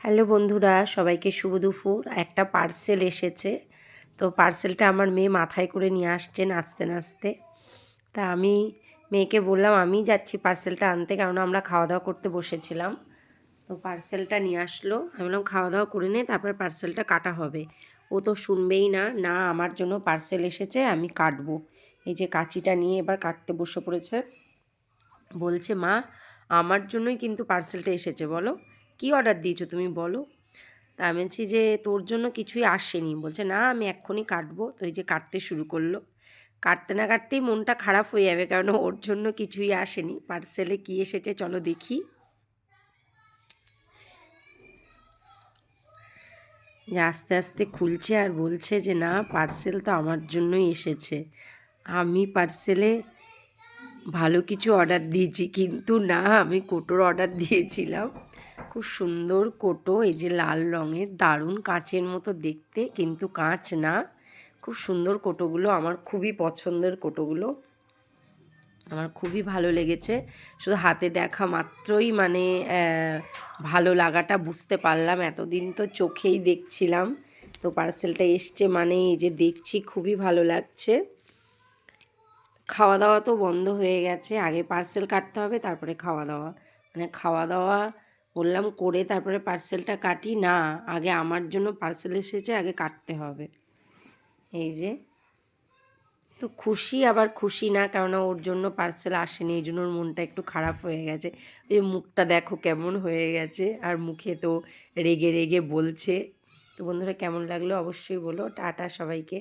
Hello বন্ধুরা, সবাইকে শুভ দুপুর। একটা পার্সেল এসেছে, তো পার্সেলটা আমার মেয়ে মাথায় করে নিয়ে আসছেন আস্তে আস্তে। তা আমি মেয়েকে বললাম আমি যাচ্ছি পার্সেলটা আনতে, কারণ আমরা খাওয়া দাওয়া করতে বসেছিলাম। তো পার্সেলটা নিয়ে আসলো, আমি বললাম খাওয়া দাওয়া করে নে, তারপরে পার্সেলটা কাটা হবে। ও তো শুনবেই না, না আমার জন্য পার্সেল এসেছে, আমি কাটবো। এই যে কাঁচিটা নিয়ে এবার কাটতে বসে পড়েছে। বলছে মা, আমার জন্যই কিন্তু পার্সেলটা এসেছে, বলো কি অর্ডার দিয়েছো তুমি বলো। তা আমি বলছি যে তোর জন্য কিছুই আসেনি। বলছে না আমি এক্ষুনি কাটবো। তো এই যে কাটতে শুরু করলো। কাটতে না কাটতেই মনটা খারাপ হয়ে যাবে, কারণ ওর জন্য কিছুই আসেনি। পার্সেলে কি এসেছে চলো দেখি। যে আস্তে আস্তে খুলছে আর বলছে যে না পার্সেল তো আমার জন্যই এসেছে। আমি পার্সেলে ভালো কিছু অর্ডার দিয়েছি, কিন্তু না, আমি কোটোর অর্ডার দিয়েছিলাম। খুব সুন্দর কোটো, এই যে লাল রঙের, দারুণ কাঁচের মতো দেখতে, কিন্তু কাঁচ না। খুব সুন্দর কোটোগুলো, আমার খুবই পছন্দের কোটোগুলো, আমার খুবই ভালো লেগেছে। শুধু হাতে দেখা মাত্রই মানে ভালো লাগাটা বুঝতে পারলাম। এতদিন তো চোখেই দেখছিলাম, তো পার্সেলটা এসছে মানে এই যে দেখছি, খুবই ভালো লাগছে। খাওয়া দাওয়া তো বন্ধ হয়ে গেছে, আগে পার্সেল কাটতে হবে তারপরে খাওয়া দাওয়া। মানে খাওয়া দাওয়া বললাম করে তারপরে পার্সেলটা কাটি, না আগে আমার জন্য পার্সেল এসেছে, আগে কাটতে হবে। এই যে, তো খুশি আবার খুশি না, কেননা ওর জন্য পার্সেল আসেনি, এই জন্য ওর মনটা একটু খারাপ হয়ে গেছে। এই মুখটা দেখো কেমন হয়ে গেছে, আর মুখে তো রেগে রেগে বলছে। তো বন্ধুরা, কেমন লাগলো অবশ্যই বলো। টাটা সবাইকে।